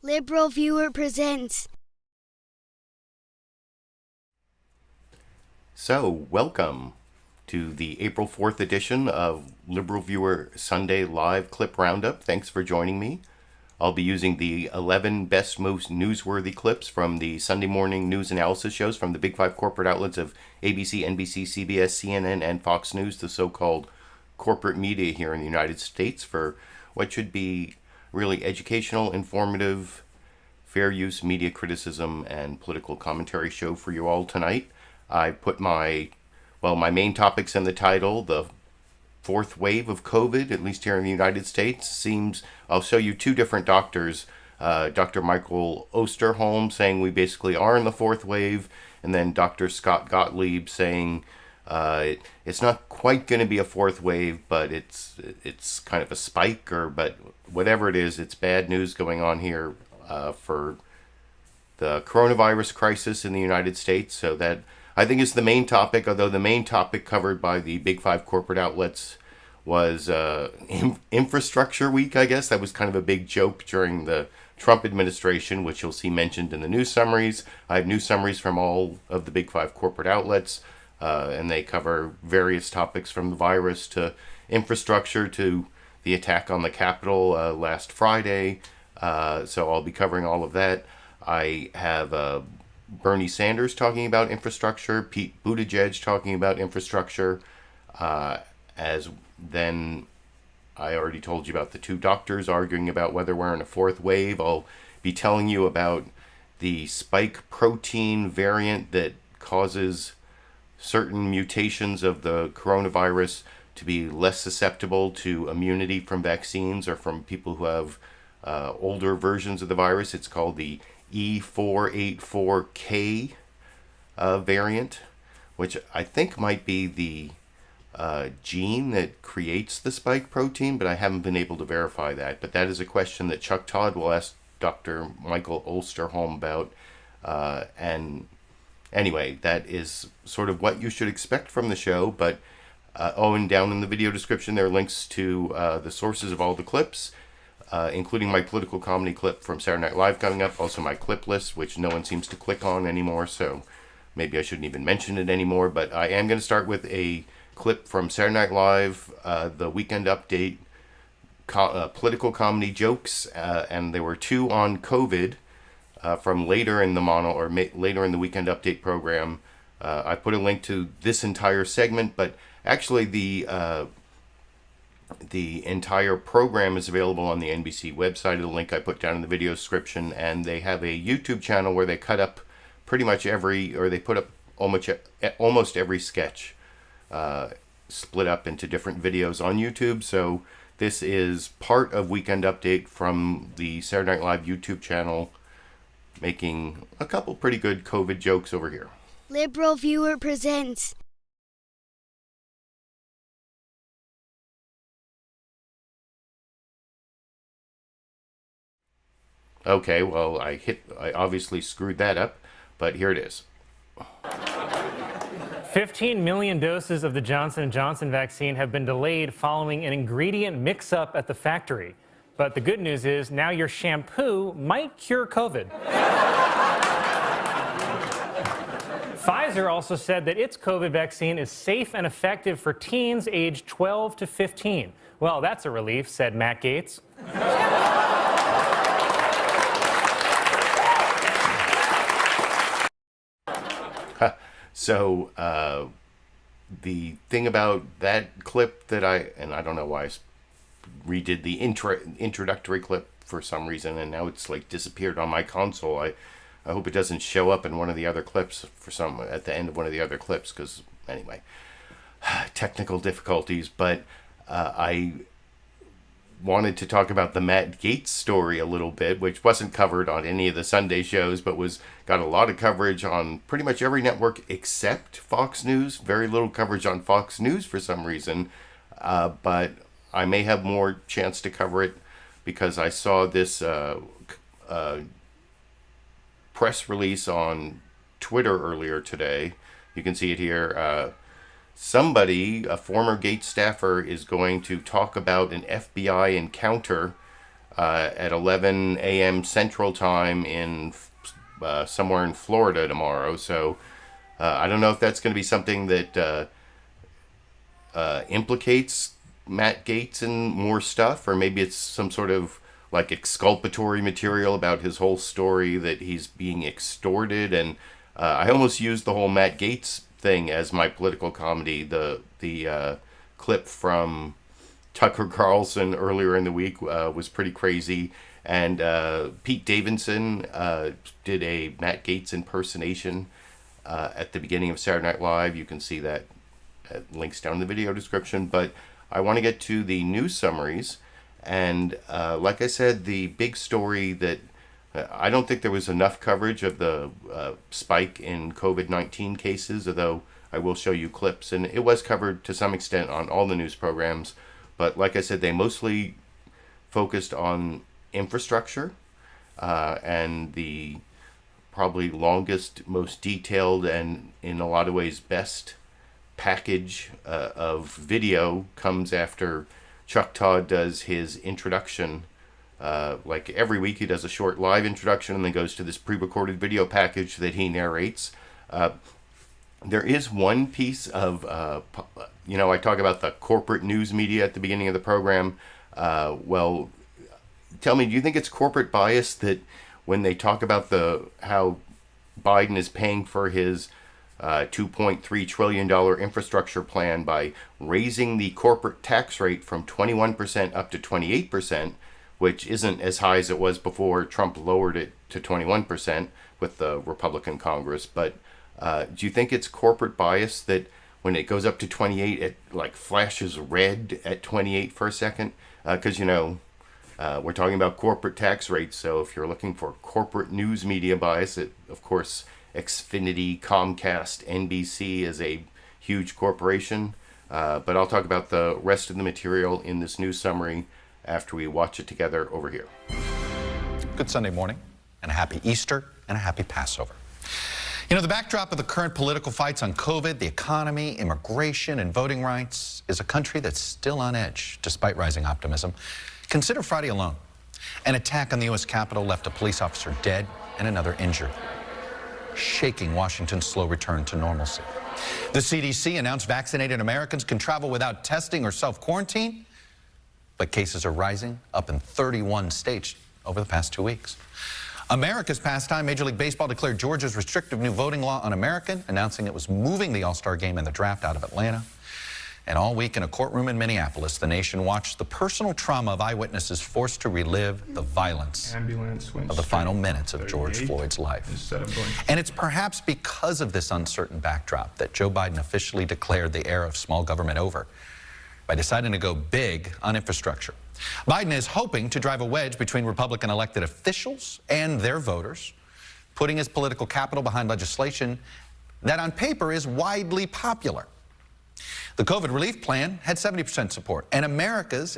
LiberalViewer presents. So, welcome to the April 4th edition of LiberalViewer Sunday Live Clip Roundup. Thanks for joining me. I'll be using the 11 best, most newsworthy clips from the Sunday morning news analysis shows from the big five corporate outlets of ABC, NBC, CBS, CNN, and Fox News, the so-called corporate media here in the United States, for what should be really educational, informative, fair use media criticism and political commentary show for you all tonight. I put my main topics in the title. The fourth wave of COVID, at least here in the United States, seems... I'll show you two different doctors. Dr. Michael Osterholm saying we basically are in the fourth wave, and then Dr. Scott Gottlieb saying it's not quite going to be a fourth wave, but it's kind of a spike, but whatever it is, it's bad news going on here for the coronavirus crisis in the United States. So that, I think, is the main topic, although the main topic covered by the big five corporate outlets was infrastructure week, I guess. That was kind of a big joke during the Trump administration, which you'll see mentioned in the news summaries. I have news summaries from all of the big five corporate outlets, and they cover various topics from the virus to infrastructure to the attack on the Capitol last Friday. So I'll be covering all of that. I have Bernie Sanders talking about infrastructure, Pete Buttigieg talking about infrastructure, as then I already told you about the two doctors arguing about whether we're in a fourth wave. I'll be telling you about the spike protein variant that causes certain mutations of the coronavirus to be less susceptible to immunity from vaccines or from people who have older versions of the virus. It's called the E484K variant, which I think might be the gene that creates the spike protein, but I haven't been able to verify that. But that is a question that Chuck Todd will ask Dr. Michael Osterholm about. And anyway, that is sort of what you should expect from the show. But and down in the video description, there are links to the sources of all the clips, including my political comedy clip from Saturday Night Live coming up, also my clip list, which no one seems to click on anymore, so maybe I shouldn't even mention it anymore. But I am going to start with a clip from Saturday Night Live, the Weekend Update, political comedy jokes, and there were two on COVID from later in the later in the Weekend Update program. I put a link to this entire segment, but actually the entire program is available on the NBC website, the link I put down in the video description, and they have a YouTube channel where they cut up pretty much they put up almost every sketch split up into different videos on YouTube. So this is part of Weekend Update from the Saturday Night Live YouTube channel, making a couple pretty good COVID jokes over here. LiberalViewer presents. Okay, well, I obviously screwed that up, but here it is. 15 million doses of the Johnson & Johnson vaccine have been delayed following an ingredient mix-up at the factory. But the good news is now your shampoo might cure COVID. Pfizer also said that its COVID vaccine is safe and effective for teens aged 12 to 15. Well, that's a relief, said Matt Gaetz. So the thing about that clip that I don't know why I redid the introductory clip for some reason, and now it's like disappeared on my console. I hope it doesn't show up in one of the other clips at the end of one of the other clips, because anyway, technical difficulties. But I wanted to talk about the Matt Gaetz story a little bit, which wasn't covered on any of the Sunday shows, but got a lot of coverage on pretty much every network except Fox News. Very little coverage on Fox News for some reason, but I may have more chance to cover it because I saw this press release on Twitter earlier today. You can see it here. Somebody, a former Gates staffer, is going to talk about an FBI encounter at 11 a.m. Central Time in somewhere in Florida tomorrow. So I don't know if that's going to be something that implicates Matt Gaetz and more stuff, or maybe it's some sort of like exculpatory material about his whole story that he's being extorted. And I almost used the whole Matt Gaetz thing as my political comedy. The clip from Tucker Carlson earlier in the week was pretty crazy. And Pete Davidson did a Matt Gaetz impersonation at the beginning of Saturday Night Live. You can see that at links down in the video description. But I want to get to the news summaries. And like I said, the big story that I don't think there was enough coverage of the spike in COVID-19 cases, although I will show you clips. And it was covered to some extent on all the news programs. But like I said, they mostly focused on infrastructure and the probably longest, most detailed, and in a lot of ways best package of video comes after Chuck Todd does his introduction. Like every week he does a short live introduction and then goes to this pre-recorded video package that he narrates. There is one piece of, I talk about the corporate news media at the beginning of the program. Well, tell me, do you think it's corporate bias that when they talk about how Biden is paying for his $2.3 trillion infrastructure plan by raising the corporate tax rate from 21% up to 28%, which isn't as high as it was before Trump lowered it to 21% with the Republican Congress. But do you think it's corporate bias that when it goes up to 28, it like flashes red at 28 for a second? Because, we're talking about corporate tax rates. So if you're looking for corporate news media bias, of course, Xfinity, Comcast, NBC is a huge corporation. But I'll talk about the rest of the material in this news summary after we watch it together over here. Good Sunday morning, and a happy Easter, and a happy Passover. The backdrop of the current political fights on COVID, the economy, immigration, and voting rights is a country that's still on edge, despite rising optimism. Consider Friday alone. An attack on the U.S. Capitol left a police officer dead and another injured, shaking Washington's slow return to normalcy. The CDC announced vaccinated Americans can travel without testing or self-quarantine, but cases are rising, up in 31 states over the past 2 weeks. America's pastime, Major League Baseball declared Georgia's restrictive new voting law un-American, announcing it was moving the All-Star game and the draft out of Atlanta. And all week in a courtroom in Minneapolis, the nation watched the personal trauma of eyewitnesses forced to relive the violence of the final minutes of George Floyd's life. And it's perhaps because of this uncertain backdrop that Joe Biden officially declared the era of small government over by deciding to go big on infrastructure. Biden is hoping to drive a wedge between Republican elected officials and their voters, putting his political capital behind legislation that on paper is widely popular. The COVID relief plan had 70% support, and Americans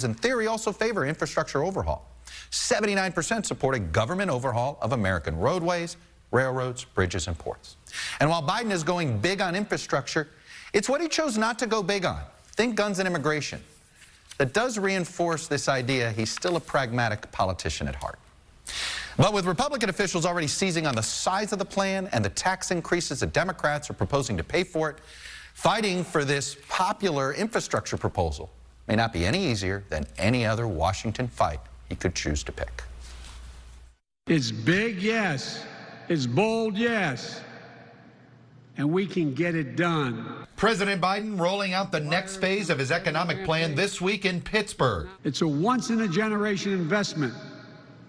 in theory also favor infrastructure overhaul. 79% support a government overhaul of American roadways, railroads, bridges, and ports. And while Biden is going big on infrastructure, it's what he chose not to go big on. Think guns and immigration. That does reinforce this idea he's still a pragmatic politician at heart. But with Republican officials already seizing on the size of the plan and the tax increases that Democrats are proposing to pay for it, fighting for this popular infrastructure proposal may not be any easier than any other Washington fight he could choose to pick. It's big, yes. It's bold, yes. And we can get it done. President Biden rolling out the next phase of his economic plan this week in Pittsburgh. It's a once-in-a-generation investment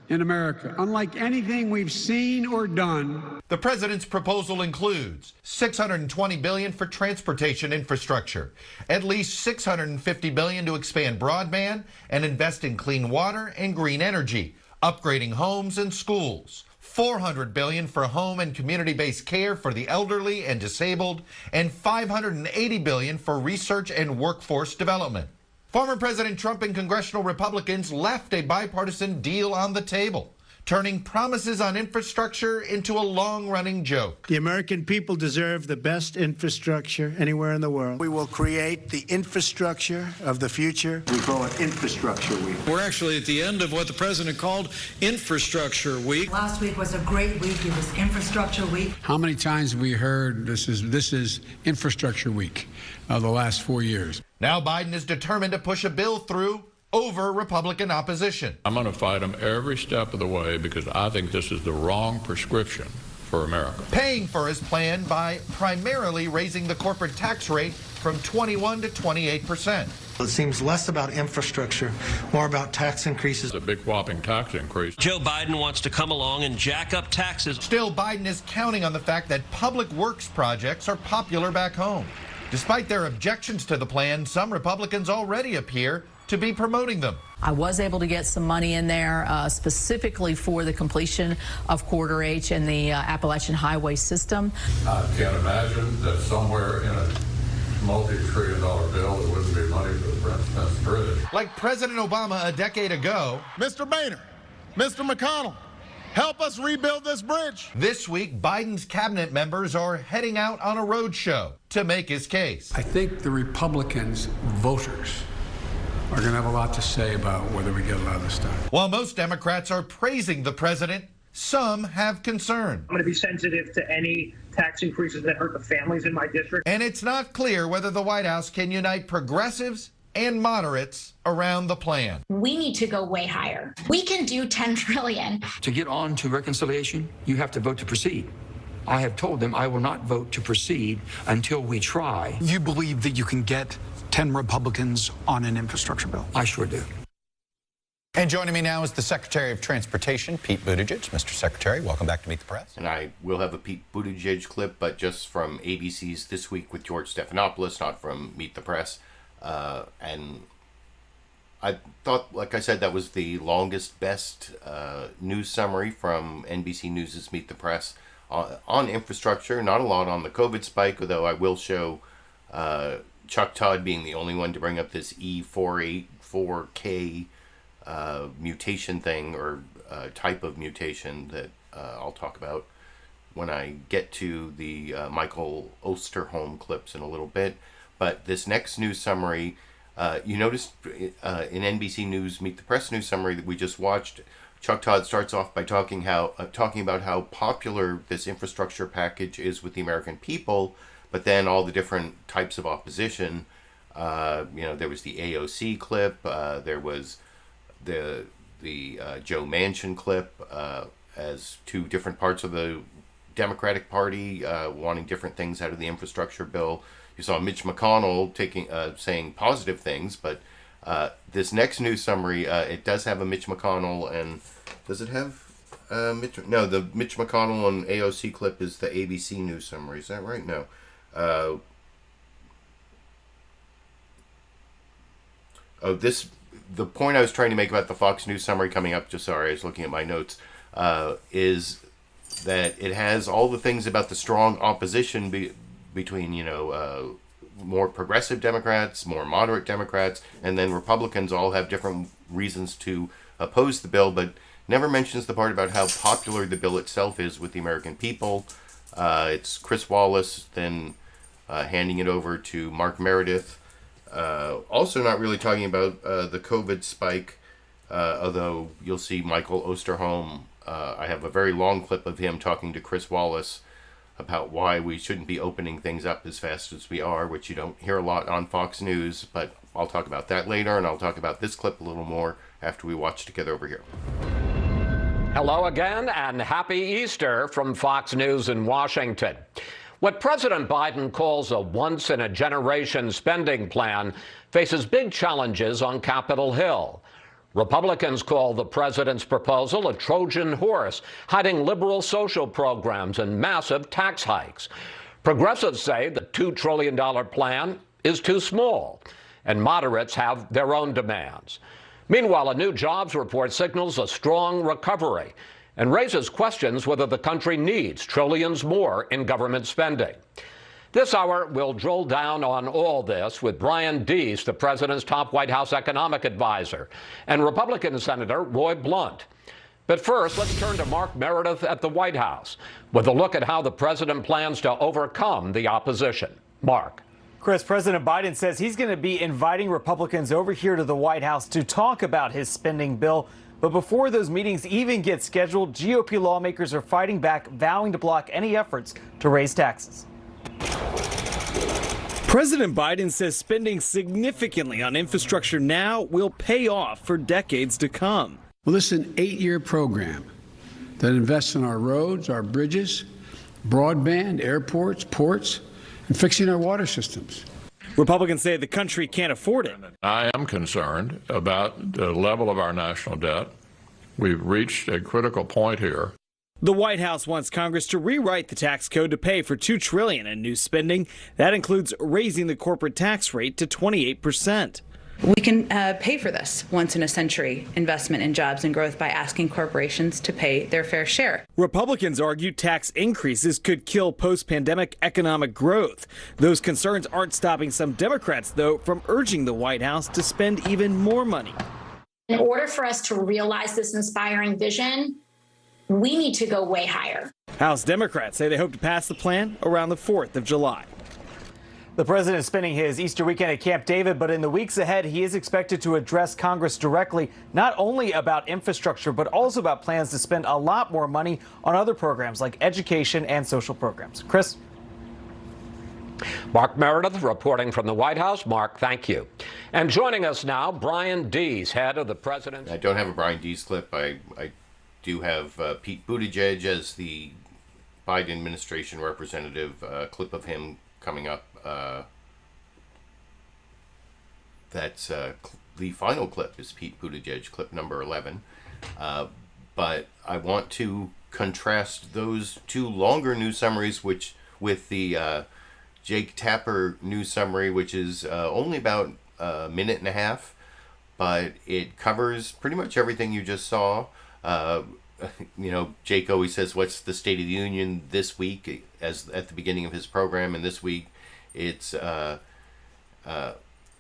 in America, unlike anything we've seen or done. The president's proposal includes $620 billion for transportation infrastructure, at least $650 billion to expand broadband and invest in clean water and green energy, upgrading homes and schools. $400 billion for home and community-based care for the elderly and disabled, and $580 billion for research and workforce development. Former President Trump and congressional Republicans left a bipartisan deal on the table turning promises on infrastructure into a long-running joke. The American people deserve the best infrastructure anywhere in the world. We will create the infrastructure of the future. We call it Infrastructure Week. We're actually at the end of what the president called Infrastructure Week. Last week was a great week. It was Infrastructure Week. How many times have we heard this is Infrastructure Week of the last 4 years? Now Biden is determined to push a bill through over Republican opposition. I'm going to fight him every step of the way because I think this is the wrong prescription for America. Paying for his plan by primarily raising the corporate tax rate from 21 to 28%. It seems less about infrastructure, more about tax increases. It's a big whopping tax increase. Joe Biden wants to come along and jack up taxes. Still, Biden is counting on the fact that public works projects are popular back home. Despite their objections to the plan, some Republicans already appear to be promoting them. I was able to get some money in there specifically for the completion of Corridor H and the Appalachian Highway system. I can't imagine that somewhere in a multi-trillion-dollar bill there wouldn't be money for the Brent Spence Bridge. Like President Obama a decade ago, Mr. Boehner, Mr. McConnell, help us rebuild this bridge. This week, Biden's cabinet members are heading out on a road show to make his case. I think the Republicans' voters are going to have a lot to say about whether we get a lot of this done. While most Democrats are praising the president, some have concern. I'm going to be sensitive to any tax increases that hurt the families in my district. And it's not clear whether the White House can unite progressives and moderates around the plan. We need to go way higher. We can do 10 trillion. To get on to reconciliation, you have to vote to proceed. I have told them I will not vote to proceed until we try. You believe that you can get 10 Republicans on an infrastructure bill? I sure do. And joining me now is the Secretary of Transportation, Pete Buttigieg. Mr. Secretary, welcome back to Meet the Press. And I will have a Pete Buttigieg clip, but just from ABC's This Week with George Stephanopoulos, not from Meet the Press. And I thought, like I said, that was the longest, best news summary from NBC News' Meet the Press on infrastructure. Not a lot on the COVID spike, although I will show Chuck Todd being the only one to bring up this E484K mutation thing, or type of mutation that I'll talk about when I get to the Michael Osterholm clips in a little bit. But this next news summary, you noticed in NBC News Meet the Press news summary that we just watched, Chuck Todd starts off by talking about how popular this infrastructure package is with the American people, but then all the different types of opposition. There was the AOC clip, there was the Joe Manchin clip, as two different parts of the Democratic Party wanting different things out of the infrastructure bill. You saw Mitch McConnell saying positive things, but this next news summary, it does have a Mitch McConnell, and does it have Mitch? No, the Mitch McConnell and AOC clip is the ABC news summary. Is that right? No. The point I was trying to make about the Fox News summary coming up, just sorry, I was looking at my notes, is that it has all the things about the strong opposition between, more progressive Democrats, more moderate Democrats, and then Republicans all have different reasons to oppose the bill, but never mentions the part about how popular the bill itself is with the American people. It's Chris Wallace, then handing it over to Mark Meredith. Also not really talking about the COVID spike, although you'll see Michael Osterholm. I have a very long clip of him talking to Chris Wallace about why we shouldn't be opening things up as fast as we are, which you don't hear a lot on Fox News, but I'll talk about that later, and I'll talk about this clip a little more after we watch together over here. Hello again, and happy Easter from Fox News in Washington. What President Biden calls a once-in-a-generation spending plan faces big challenges on Capitol Hill. Republicans call the president's proposal a Trojan horse, hiding liberal social programs and massive tax hikes. Progressives say the $2 trillion plan is too small, and moderates have their own demands. Meanwhile, a new jobs report signals a strong recovery and raises questions whether the country needs trillions more in government spending. This hour, we'll drill down on all this with Brian Deese, the president's top White House economic advisor, and Republican Senator Roy Blunt. But first, let's turn to Mark Meredith at the White House with a look at how the president plans to overcome the opposition. Mark. Chris, President Biden says he's going to be inviting Republicans over here to the White House to talk about his spending bill. But before those meetings even get scheduled, GOP lawmakers are fighting back, vowing to block any efforts to raise taxes. President Biden says spending significantly on infrastructure now will pay off for decades to come. Well, this is an 8-year program that invests in our roads, our bridges, broadband, airports, ports, and fixing our water systems. Republicans say the country can't afford it. I am concerned about the level of our national debt. We've reached a critical point here. The White House wants Congress to rewrite the tax code to pay for $2 trillion in new spending. That includes raising the corporate tax rate to 28%. We can pay for this once-in-a-century investment in jobs and growth by asking corporations to pay their fair share. Republicans argue tax increases could kill post-pandemic economic growth. Those concerns aren't stopping some Democrats, though, from urging the White House to spend even more money. In order for us to realize this inspiring vision, we need to go way higher. House Democrats say they hope to pass the plan around the 4th of July. The president is spending his Easter weekend at Camp David, but in the weeks ahead, he is expected to address Congress directly, not only about infrastructure, but also about plans to spend a lot more money on other programs like education and social programs. Chris? Mark Meredith reporting from the White House. Mark, thank you. And joining us now, Brian Dees, head of the president's... I don't have a Brian Dees clip. I do have Pete Buttigieg as the Biden administration representative, clip of him coming up. That's the final clip is Pete Buttigieg, clip number 11. But I want to contrast those two longer news summaries, with the Jake Tapper news summary, which is only about a minute and a half, but it covers pretty much everything you just saw. Jake always says, "What's the State of the Union this week?" as at the beginning of his program, and this week it's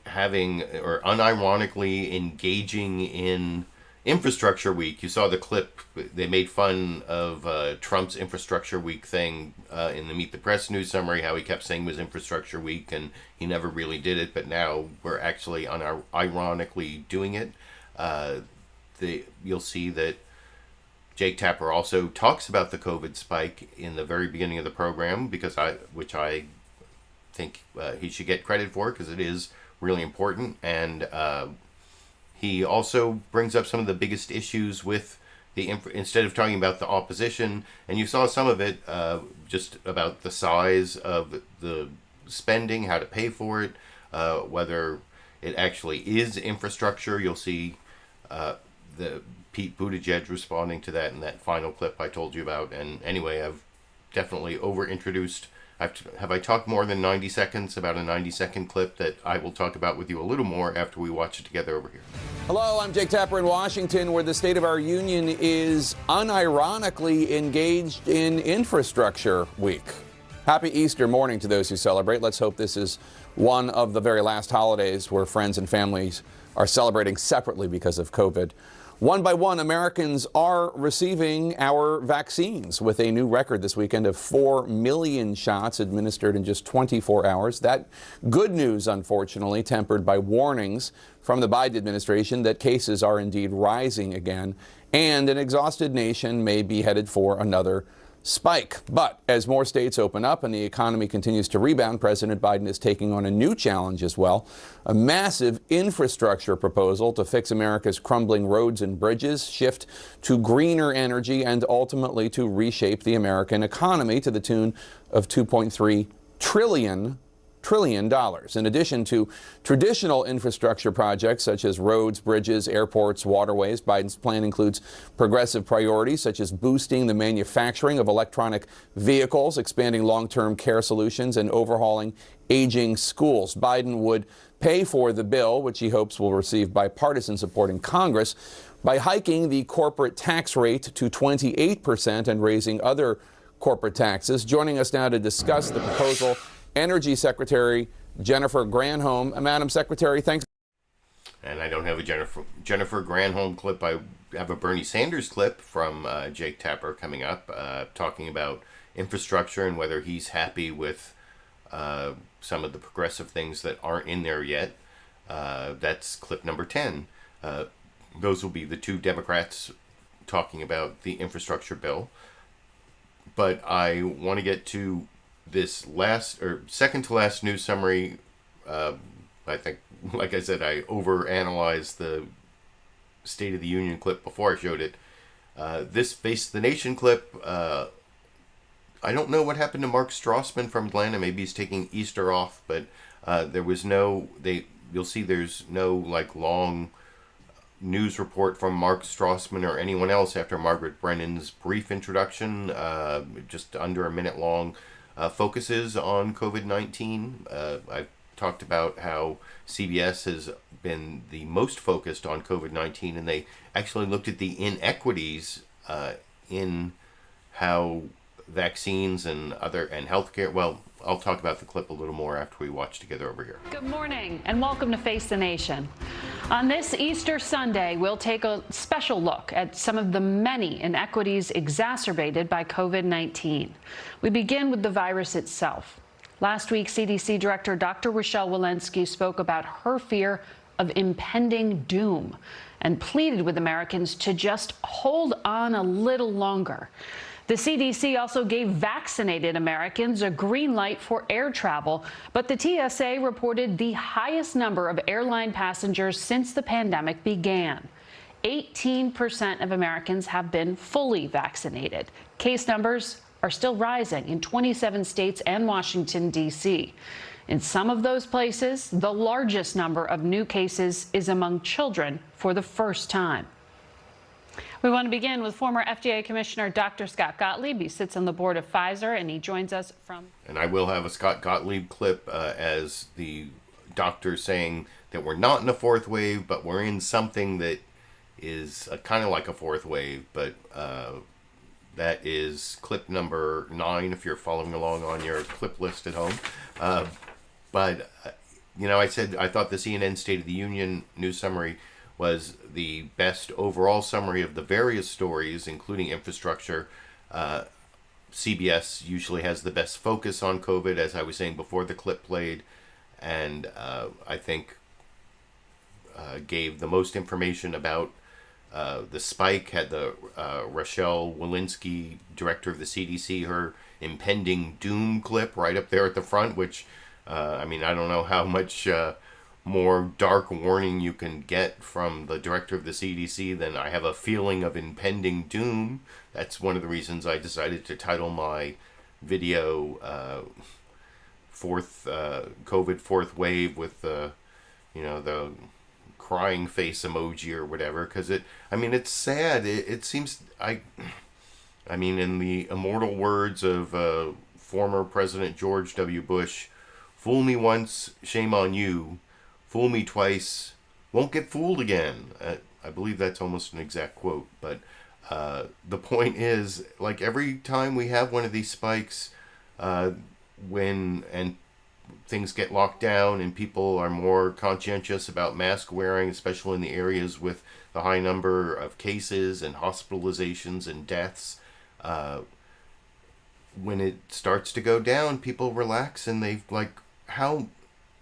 having or unironically engaging in Infrastructure Week. You saw the clip. They made fun of Trump's Infrastructure Week thing in the Meet the Press news summary, how he kept saying it was Infrastructure Week and he never really did it, but now we're actually unironically doing it. You'll see that Jake Tapper also talks about the COVID spike in the very beginning of the program, which I think he should get credit for, because it is really important. And he also brings up some of the biggest issues with instead of talking about the opposition, and you saw some of it just about the size of the spending, how to pay for it, whether it actually is infrastructure. You'll see the Pete Buttigieg responding to that in that final clip I told you about. And anyway, I've definitely over-introduced. Have I talked more than 90 seconds about a 90-second clip that I will talk about with you a little more after we watch it together over here? Hello, I'm Jake Tapper in Washington, where the State of our Union is unironically engaged in Infrastructure Week. Happy Easter morning to those who celebrate. Let's hope this is one of the very last holidays where friends and families are celebrating separately because of COVID. One by one, Americans are receiving our vaccines, with a new record this weekend of 4 million shots administered in just 24 hours. That good news, unfortunately, tempered by warnings from the Biden administration that cases are indeed rising again, and an exhausted nation may be headed for another spike. But as more states open up and the economy continues to rebound, President Biden is taking on a new challenge as well, a massive infrastructure proposal to fix America's crumbling roads and bridges, shift to greener energy, and ultimately to reshape the American economy to the tune of $2.3 trillion. In addition to traditional infrastructure projects such as roads, bridges, airports, waterways, Biden's plan includes progressive priorities such as boosting the manufacturing of electronic vehicles, expanding long-term care solutions, and overhauling aging schools. Biden would pay for the bill, which he hopes will receive bipartisan support in Congress, by hiking the corporate tax rate to 28% and raising other corporate taxes. Joining us now to discuss the proposal, Energy Secretary Jennifer Granholm. Madam Secretary, thanks. And I don't have a Jennifer Granholm clip. have a Bernie Sanders clip from Jake Tapper coming up, talking about infrastructure and whether he's happy with some of the progressive things that aren't in there yet. That's clip number 10. Those will be the two Democrats talking about the infrastructure bill. But I want to get to this second to last news summary. I think, like I said, I overanalyzed the State of the Union clip before I showed it. This Face the Nation clip, I don't know what happened to Mark Strassman from Atlanta. Maybe he's taking Easter off, but there was you'll see there's no long news report from Mark Strassman or anyone else after Margaret Brennan's brief introduction, just under a minute long, focuses on COVID-19. I've talked about how CBS has been the most focused on COVID-19, and they actually looked at the inequities in how vaccines and healthcare. Well, I'll talk about the clip a little more after we watch together over here. Good morning and welcome to Face the Nation. On this Easter Sunday, we'll take a special look at some of the many inequities exacerbated by COVID-19. We begin with the virus itself. Last week, CDC Director Dr. Rochelle Walensky spoke about her fear of impending doom and pleaded with Americans to just hold on a little longer. The CDC also gave vaccinated Americans a green light for air travel, but the TSA reported the highest number of airline passengers since the pandemic began. 18% of Americans have been fully vaccinated. Case numbers are still rising in 27 states and Washington, D.C. In some of those places, the largest number of new cases is among children for the first time. We want to begin with former FDA Commissioner Dr. Scott Gottlieb. He sits on the board of Pfizer, and he joins us from... And I will have a Scott Gottlieb clip as the doctor saying that we're not in a fourth wave, but we're in something that is kind of like a fourth wave, but that is clip number 9 if you're following along on your clip list at home. But I said I thought the CNN State of the Union news summary was the best overall summary of the various stories, including infrastructure. CBS usually has the best focus on COVID, as I was saying before the clip played, and I think gave the most information about the spike. Had the Rochelle Walensky, director of the CDC, her impending doom clip right up there at the front, which, I don't know how much more dark warning you can get from the director of the CDC than I have a feeling of impending doom. That's one of the reasons I decided to title my video COVID fourth wave with the crying face emoji or whatever, because it's sad. It seems in the immortal words of former President George W. Bush, fool me once, shame on you. Fool me twice, won't get fooled again. I believe that's almost an exact quote. But the point is, every time we have one of these spikes, when things get locked down and people are more conscientious about mask wearing, especially in the areas with the high number of cases and hospitalizations and deaths, when it starts to go down, people relax and they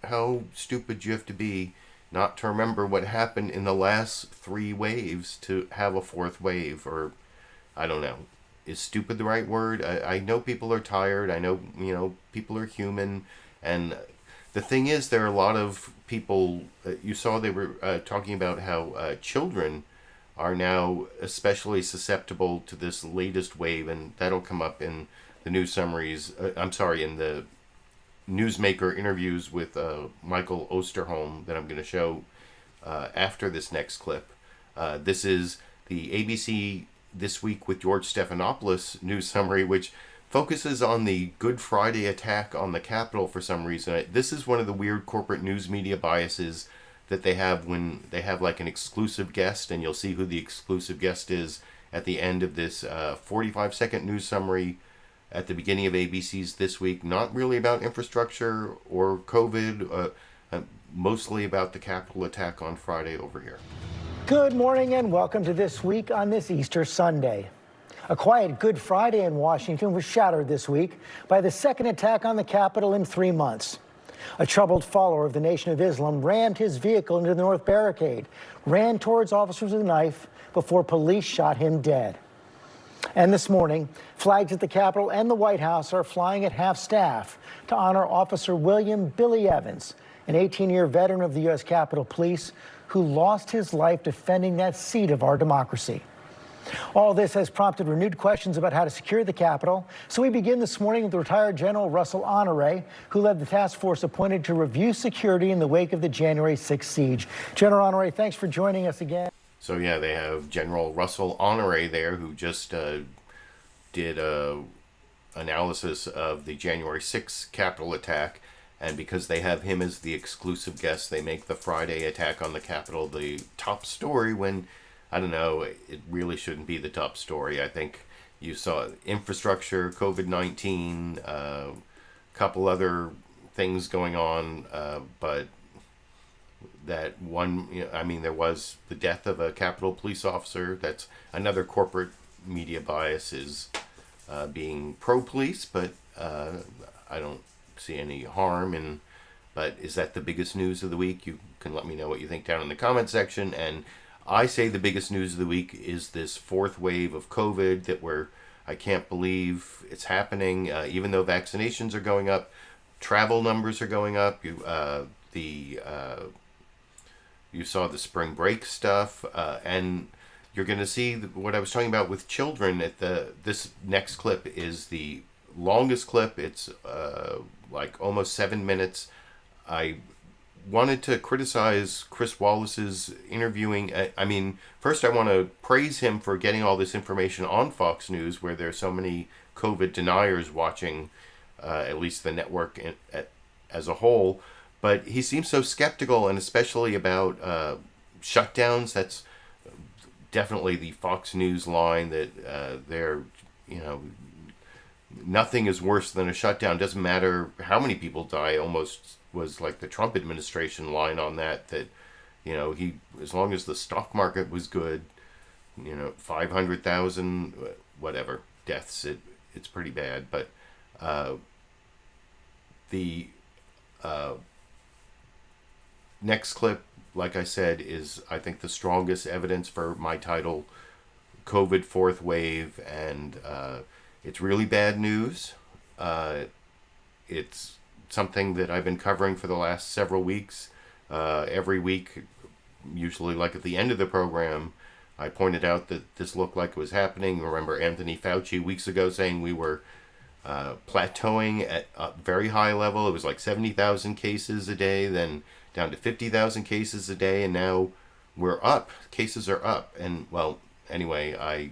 how stupid do you have to be not to remember what happened in the last 3 waves to have a fourth wave? Or, I don't know. Is stupid the right word? I know people are tired. I know, people are human. And the thing is, there are a lot of people, you saw they were talking about how children are now especially susceptible to this latest wave, and that'll come up in the news summaries, in the newsmaker interviews with Michael Osterholm that I'm going to show after this next clip. This is the ABC This Week with George Stephanopoulos news summary, which focuses on the Good Friday attack on the Capitol for some reason. This is one of the weird corporate news media biases that they have when they have an exclusive guest, and you'll see who the exclusive guest is at the end of this 45-second news summary at the beginning of ABC's This Week. Not really about infrastructure or COVID, mostly about the Capitol attack on Friday over here. Good morning and welcome to This Week on this Easter Sunday. A quiet Good Friday in Washington was shattered this week by the second attack on the Capitol in 3 months. A troubled follower of the Nation of Islam rammed his vehicle into the North Barricade, ran towards officers with a knife before police shot him dead. And this morning, flags at the Capitol and the White House are flying at half-staff to honor Officer William Billy Evans, an 18-year veteran of the U.S. Capitol Police who lost his life defending that seat of our democracy. All this has prompted renewed questions about how to secure the Capitol. So we begin this morning with retired General Russell Honore, who led the task force appointed to review security in the wake of the January 6th siege. General Honore, thanks for joining us again. So yeah, they have General Russell Honore there, who just did a analysis of the January 6th Capitol attack. And because they have him as the exclusive guest, they make the Friday attack on the Capitol the top story when, I don't know, it really shouldn't be the top story. I think you saw infrastructure, COVID-19, a couple other things going on, but that one, I mean, there was the death of a Capitol police officer. That's another corporate media bias is being pro-police, but I don't see any harm but is that the biggest news of the week? You can let me know what you think down in the comment section. And I say the biggest news of the week is this fourth wave of COVID that I can't believe it's happening. Even though vaccinations are going up, travel numbers are going up. You saw the spring break stuff, and you're going to see what I was talking about with children. This next clip is the longest clip. It's like almost 7 minutes. I wanted to criticize Chris Wallace's interviewing. I mean, first I want to praise him for getting all this information on Fox News, where there's so many COVID deniers watching, at least the network as a whole. But he seems so skeptical, and especially about shutdowns. That's definitely the Fox News line that they're, nothing is worse than a shutdown. Doesn't matter how many people die. Almost was like the Trump administration line on that he, as long as the stock market was good, 500,000 whatever deaths, it's pretty bad. But the next clip, like I said, is I think the strongest evidence for my title, COVID fourth wave, and it's really bad news. It's something that I've been covering for the last several weeks. Every week, usually like at the end of the program, I pointed out that this looked like it was happening. Remember Anthony Fauci weeks ago saying we were plateauing at a very high level. It was like 70,000 cases a day, then down to 50,000 cases a day, and now we're up. Cases are up. And, well, anyway, I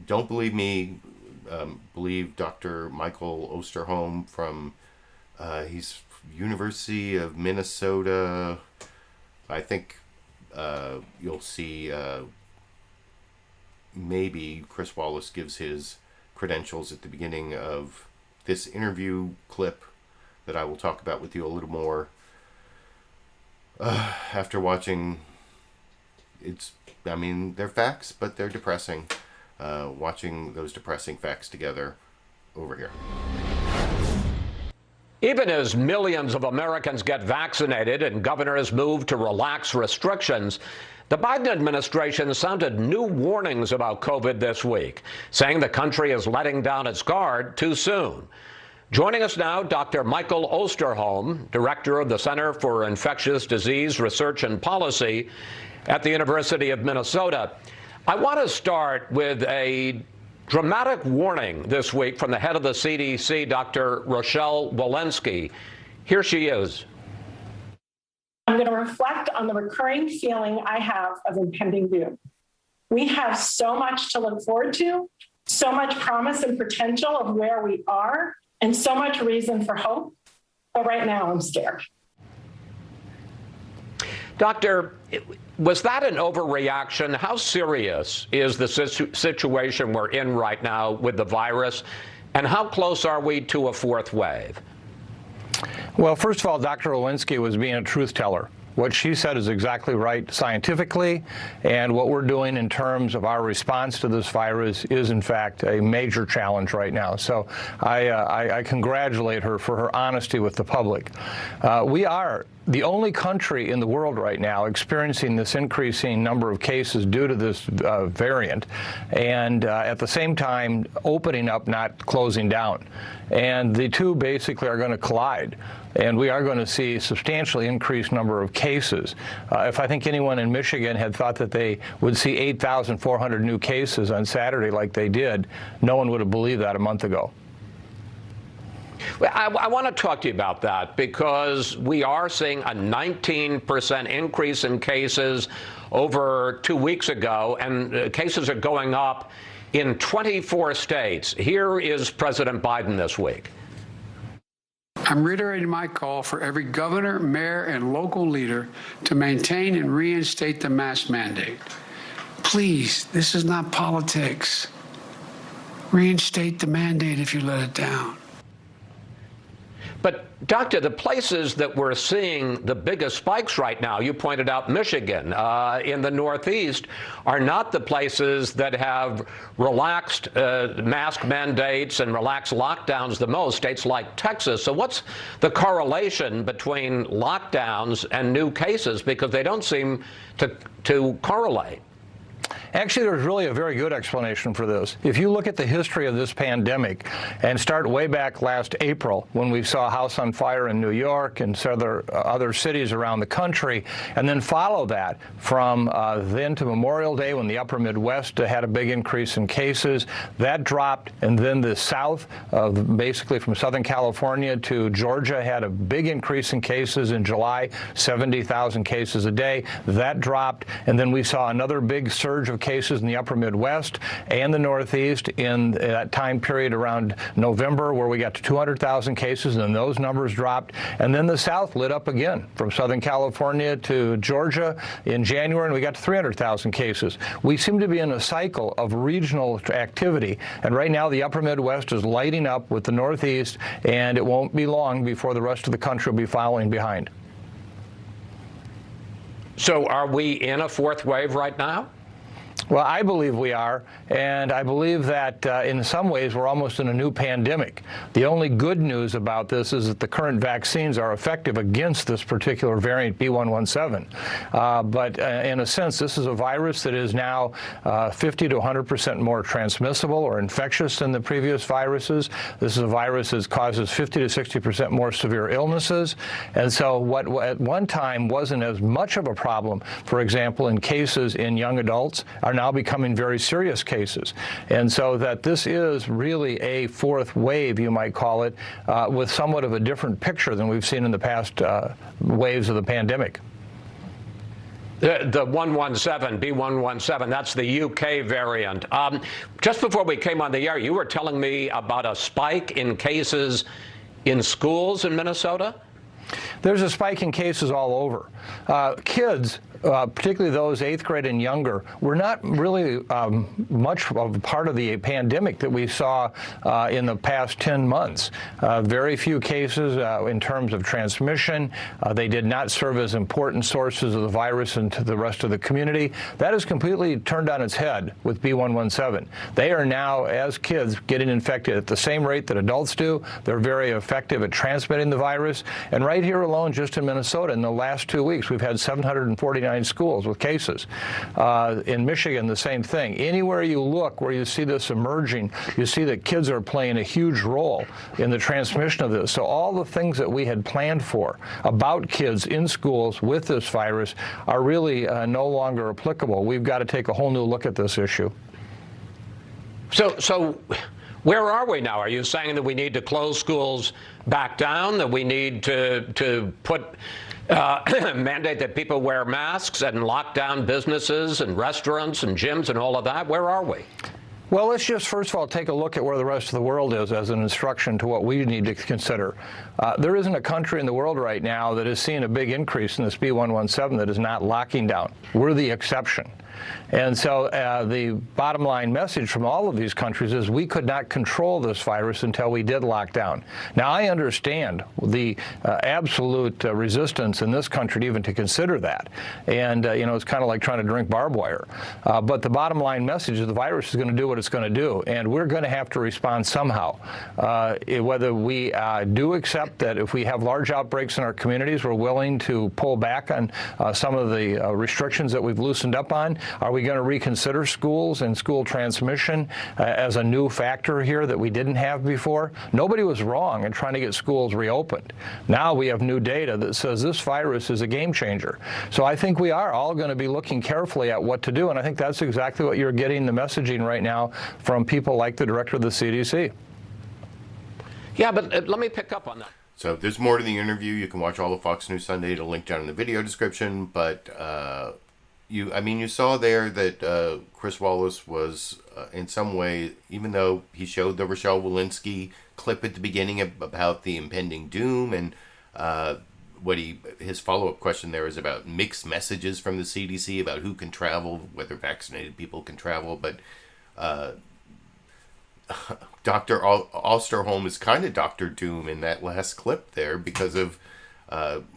don't believe me. Believe Dr. Michael Osterholm from he's University of Minnesota. I think you'll see maybe Chris Wallace gives his credentials at the beginning of this interview clip that I will talk about with you a little more after watching. They're facts, but they're depressing. Watching those depressing facts together over here. Even as millions of Americans get vaccinated and governors move to relax restrictions, the Biden administration sounded new warnings about COVID this week, saying the country is letting down its guard too soon. Joining us now, Dr. Michael Osterholm, director of the Center for Infectious Disease Research and Policy at the University of Minnesota. I want to start with a dramatic warning this week from the head of the CDC, Dr. Rochelle Walensky. Here she is. I'm going to reflect on the recurring feeling I have of impending doom. We have so much to look forward to, so much promise and potential of where we are, and so much reason for hope. But right now, I'm scared. Doctor, was that an overreaction? How serious is the situation we're in right now with the virus? And how close are we to a fourth wave? Well, first of all, Dr. Walensky was being a truth teller. What she said is exactly right scientifically, and what we're doing in terms of our response to this virus is, in fact, a major challenge right now. So I congratulate her for her honesty with the public. We are the only country in the world right now experiencing this increasing number of cases due to this variant, and at the same time opening up, not closing down. And the two basically are going to collide, and we are going to see substantially increased number of cases. If I think anyone in Michigan had thought that they would see 8,400 new cases on Saturday like they did, no one would have believed that a month ago. I want to talk to you about that because we are seeing a 19% increase in cases over 2 weeks ago, and cases are going up in 24 states. Here is President Biden this week. I'm reiterating my call for every governor, mayor, and local leader to maintain and reinstate the mask mandate. Please, this is not politics. Reinstate the mandate if you let it down. But, Doctor, the places that we're seeing the biggest spikes right now, you pointed out Michigan, in the Northeast, are not the places that have relaxed mask mandates and relaxed lockdowns the most, states like Texas. So what's the correlation between lockdowns and new cases? Because they don't seem to correlate. Actually, there's really a very good explanation for this. If you look at the history of this pandemic and start way back last April when we saw a house on fire in New York and other cities around the country, and then follow that from then to Memorial Day when the upper Midwest had a big increase in cases, that dropped, and then the South, basically from Southern California to Georgia, had a big increase in cases in July, 70,000 cases a day. That dropped, and then we saw another big surge of cases in the upper Midwest and the Northeast in that time period around November, where we got to 200,000 cases, and then those numbers dropped. And then the South lit up again from Southern California to Georgia in January, and we got to 300,000 cases. We seem to be in a cycle of regional activity, and right now the upper Midwest is lighting up with the Northeast, and it won't be long before the rest of the country will be following behind. So are we in a fourth wave right now? Well, I believe we are, and I believe that in some ways we're almost in a new pandemic. The only good news about this is that the current vaccines are effective against this particular variant B117. But in a sense, this is a virus that is now 50 to 100% more transmissible or infectious than the previous viruses. This is a virus that causes 50 to 60% more severe illnesses. And so what at one time wasn't as much of a problem, for example, in cases in young adults, are now becoming very serious cases. And so that this is really a fourth wave, you might call it, with somewhat of a different picture than we've seen in the past waves of the pandemic. The 117, B117, that's the UK variant. Just before we came on the air, you were telling me about a spike in cases in schools in Minnesota? There's a spike in cases all over. Kids, particularly those 8th grade and younger, were not really much of a part of the pandemic that we saw in the past 10 months. Very few cases in terms of transmission. They did not serve as important sources of the virus into the rest of the community. That is completely turned on its head with B117. They are now, as kids, getting infected at the same rate that adults do. They're very effective at transmitting the virus. And right here alone, just in Minnesota, in the last 2 weeks, we've had 749 schools with cases. In Michigan, the same thing. Anywhere you look where you see this emerging, you see that kids are playing a huge role in the transmission of this. So all the things that we had planned for about kids in schools with this virus are really no longer applicable. We've got to take a whole new look at this issue. So where are we now? Are you saying that we need to close schools back down, that we need to put mandate that people wear masks and lock down businesses and restaurants and gyms and all of that? Where are we? Well, let's just first of all take a look at where the rest of the world is as an instruction to what we need to consider. There isn't a country in the world right now that is seeing a big increase in this B117 that is not locking down. We're the exception. And so the bottom line message from all of these countries is we could not control this virus until we did lock down. Now, I understand the absolute resistance in this country to even to consider that. And, it's kind of like trying to drink barbed wire. But the bottom line message is the virus is going to do what it's going to do. And we're going to have to respond somehow. Whether we do accept that if we have large outbreaks in our communities, we're willing to pull back on some of the restrictions that we've loosened up on. Are we going to reconsider schools and school transmission as a new factor here that we didn't have before? Nobody was wrong in trying to get schools reopened. Now we have new data that says this virus is a game changer. So I think we are all going to be looking carefully at what to do, and I think that's exactly what you're getting the messaging right now from people like the director of the CDC. Yeah, but let me pick up on that. So there's more to the interview. You can watch all of Fox News Sunday. It'll link down in the video description, but you saw there that Chris Wallace was, in some way, even though he showed the Rochelle Walensky clip at the beginning about the impending doom, and his follow-up question there is about mixed messages from the CDC about who can travel, whether vaccinated people can travel, but Dr. Osterholm is kind of Dr. Doom in that last clip there because of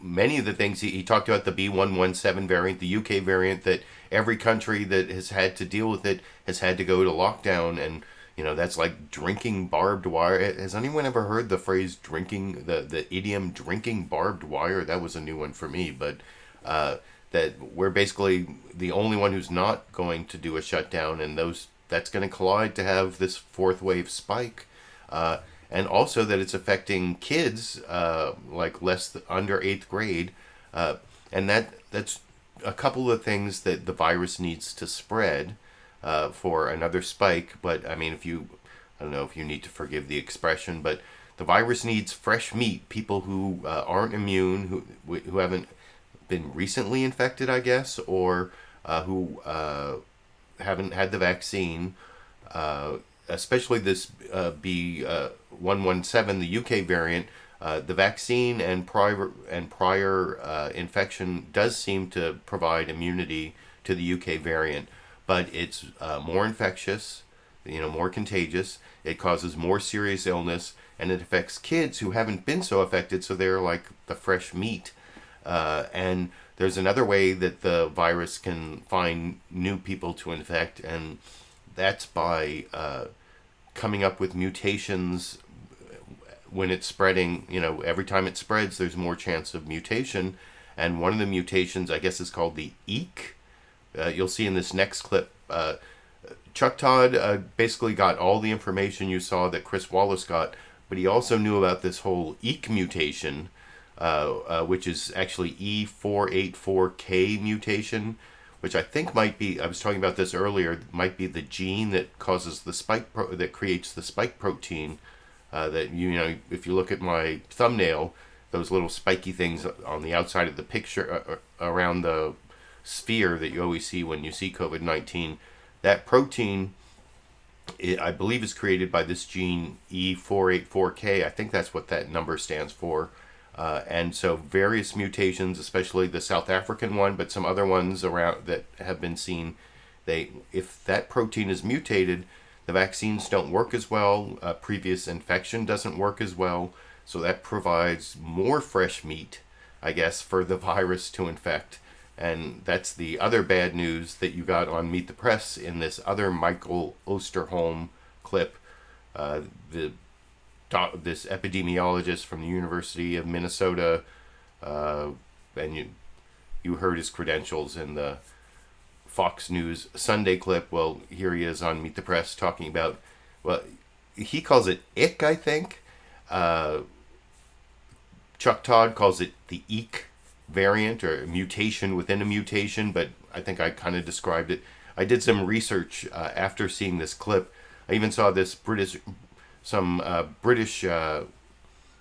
many of the things he talked about. The B117 variant, the UK variant, that every country that has had to deal with it has had to go to lockdown, and that's like drinking barbed wire. Has anyone ever heard the phrase the idiom drinking barbed wire? That was a new one for me, but that we're basically the only one who's not going to do a shutdown, and that's going to collide to have this fourth wave spike. And also that it's affecting kids like under 8th grade. And that's a couple of things that the virus needs to spread for another spike. But I mean, I don't know if you need to forgive the expression, but the virus needs fresh meat. People who aren't immune, who haven't been recently infected, I guess, or who haven't had the vaccine, especially this B117, the UK variant. The vaccine and prior infection does seem to provide immunity to the UK variant, but it's more infectious, more contagious. It causes more serious illness, and it affects kids who haven't been so affected, so they're like the fresh meat. And there's another way that the virus can find new people to infect, and that's by coming up with mutations when it's spreading. Every time it spreads, there's more chance of mutation. And one of the mutations, I guess, is called the EEK. You'll see in this next clip. Chuck Todd basically got all the information you saw that Chris Wallace got, but he also knew about this whole EEK mutation, which is actually E484K mutation, which I think might be, I was talking about this earlier, might be the gene that causes the that creates the spike protein. That if you look at my thumbnail, those little spiky things on the outside of the picture around the sphere that you always see when you see COVID-19, that protein, I believe, is created by this gene E484K. I think that's what that number stands for. And so various mutations, especially the South African one, but some other ones around that have been seen, if that protein is mutated, the vaccines don't work as well, previous infection doesn't work as well, so that provides more fresh meat, I guess, for the virus to infect. And that's the other bad news that you got on Meet the Press in this other Michael Osterholm clip. This epidemiologist from the University of Minnesota, and you heard his credentials in the Fox News Sunday clip. Well, here he is on Meet the Press talking about, well, he calls it ick, I think. Chuck Todd calls it the EEK variant, or mutation within a mutation, but I think I kind of described it. I did some research after seeing this clip. I even saw this British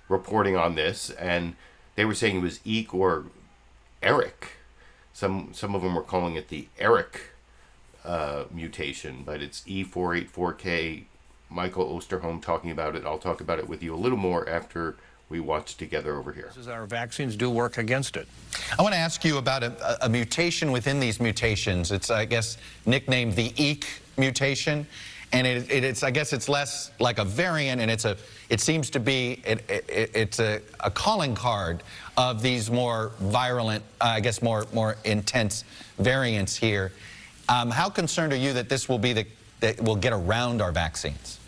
reporting on this, and they were saying it was EEK or ERIC. Some of them were calling it the ERIC mutation, but it's E484K. Michael Osterholm talking about it. I'll talk about it with you a little more after we watched together over here. Our vaccines do work against it. I want to ask you about a mutation within these mutations. It's, I guess, nicknamed the EEC mutation. And it's I guess it's less like a variant, and it seems to be it's a calling card of these more virulent, I guess more intense variants here. How concerned are you that this will be that will get around our vaccines?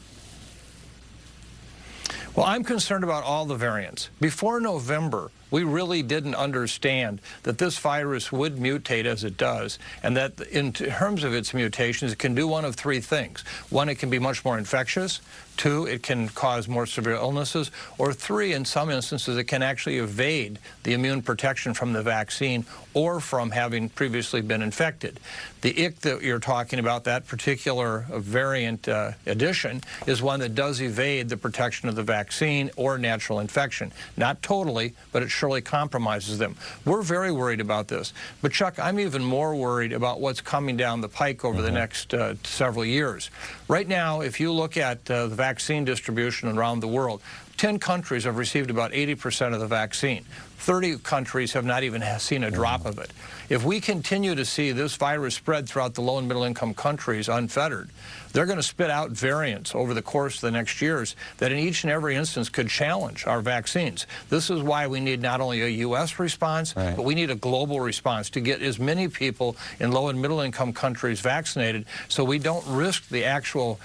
Well, I'm concerned about all the variants. Before November, we really didn't understand that this virus would mutate as it does, and that in terms of its mutations, it can do one of three things. One, it can be much more infectious. Two, it can cause more severe illnesses. Or three, in some instances, it can actually evade the immune protection from the vaccine or from having previously been infected. The IC that you're talking about, that particular variant addition, is one that does evade the protection of the vaccine or natural infection. Not totally, but it surely compromises them. We're very worried about this. But Chuck, I'm even more worried about what's coming down the pike over the next several years. Right now, if you look at the vaccine distribution around the world, 10 countries have received about 80% of the vaccine. 30 countries have not even seen a drop of it. If we continue to see this virus spread throughout the low and middle income countries unfettered, they're going to spit out variants over the course of the next years that in each and every instance could challenge our vaccines. This is why we need not only a U.S. response, but we need a global response to get as many people in low and middle income countries vaccinated so we don't risk the actual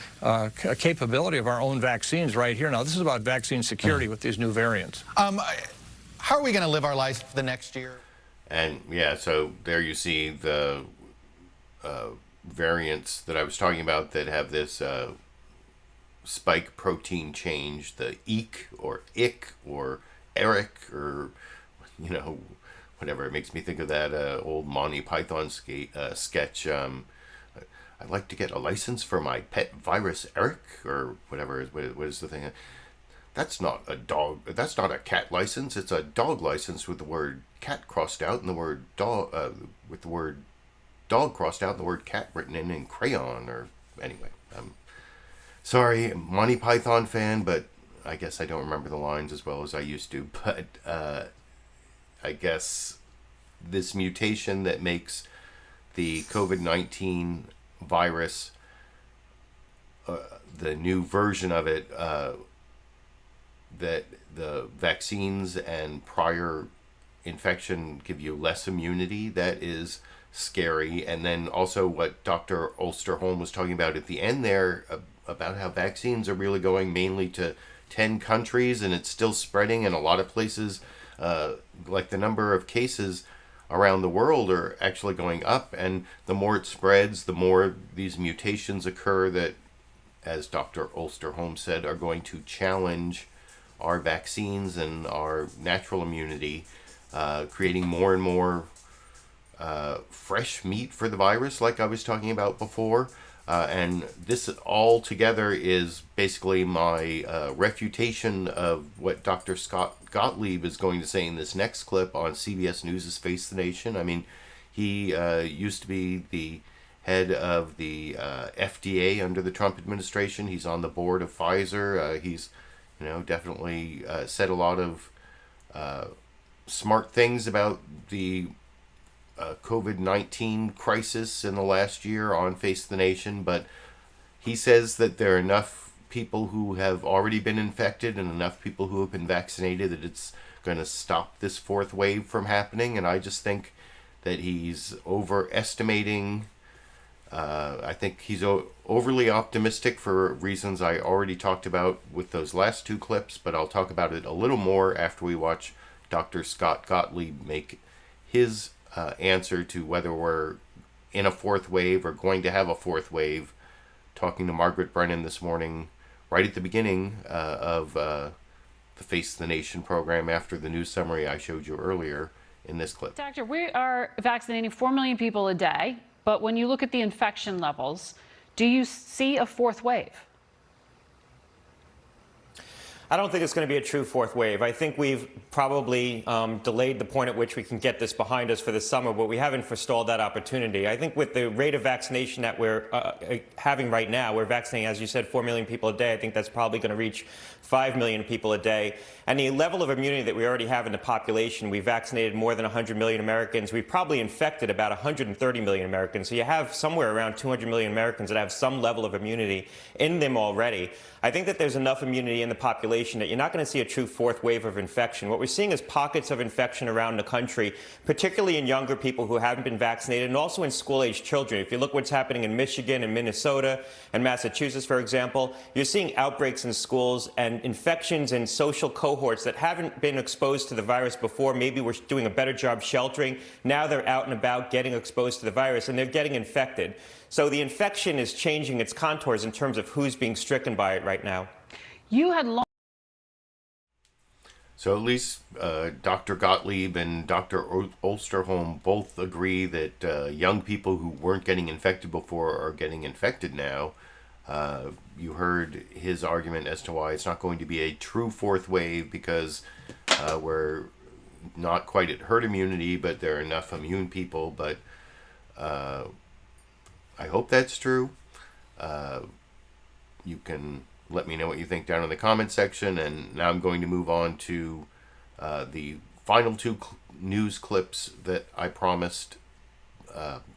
capability of our own vaccines right here. Now, this is about vaccine security with these new variants. How are we going to live our lives for the next year? And yeah, so there you see the variants that I was talking about that have this spike protein change, the EEC or IC or ERIC or, you know, whatever. It makes me think of that old Monty Python sketch. I'd like to get a license for my pet virus, Eric, or whatever. What is the thing? That's not a dog. That's not a cat license. It's a dog license with the word cat crossed out and the word dog with the word dog crossed out and the word cat written in crayon. Or anyway, sorry, Monty Python fan, but I guess I don't remember the lines as well as I used to. But I guess this mutation that makes the COVID-19 virus, the new version of it, that the vaccines and prior infection give you less immunity, that is scary. And then also what Dr. Osterholm was talking about at the end there, about how vaccines are really going mainly to 10 countries and it's still spreading in a lot of places. Like the number of cases around the world are actually going up, and the more it spreads, the more these mutations occur that, as Dr. Osterholm said, are going to challenge our vaccines and our natural immunity, creating more and more fresh meat for the virus, like I was talking about before. And this all together is basically my refutation of what Dr. Scott Gottlieb is going to say in this next clip on CBS News' Face the Nation. I mean, he used to be the head of the FDA under the Trump administration. He's on the board of Pfizer. He's, you know, definitely said a lot of smart things about the COVID-19 crisis in the last year on Face the Nation, but he says that there are enough people who have already been infected and enough people who have been vaccinated that it's going to stop this fourth wave from happening. And I just think that he's overestimating. I think he's overly optimistic for reasons I already talked about with those last two clips, but I'll talk about it a little more after we watch Dr. Scott Gottlieb make his answer to whether we're in a fourth wave or going to have a fourth wave, talking to Margaret Brennan this morning, right at the beginning of the Face the Nation program after the news summary I showed you earlier in this clip. Doctor, we are vaccinating 4 million people a day, but when you look at the infection levels, do you see a fourth wave? I don't think it's going to be a true fourth wave. I think we've probably delayed the point at which we can get this behind us for the summer, but we haven't forestalled that opportunity. I think with the rate of vaccination that we're having right now, we're vaccinating, as you said, 4 million people a day. I think that's probably going to reach 5 million people a day. And the level of immunity that we already have in the population, we vaccinated more than 100 million Americans. We've probably infected about 130 million Americans. So you have somewhere around 200 million Americans that have some level of immunity in them already. I think that there's enough immunity in the population that you're not going to see a true fourth wave of infection. What we're seeing is pockets of infection around the country, particularly in younger people who haven't been vaccinated and also in school-age children. If you look what's happening in Michigan and Minnesota and Massachusetts, for example, you're seeing outbreaks in schools and infections in social cohorts that haven't been exposed to the virus before. Maybe we're doing a better job sheltering. Now they're out and about getting exposed to the virus and they're getting infected. So the infection is changing its contours in terms of who's being stricken by it right now. You had long. So at least Dr. Gottlieb and Dr. Osterholm both agree that young people who weren't getting infected before are getting infected now. You heard his argument as to why it's not going to be a true fourth wave because we're not quite at herd immunity, but there are enough immune people. But I hope that's true. You can let me know what you think down in the comment section. And now I'm going to move on to the final two news clips that I promised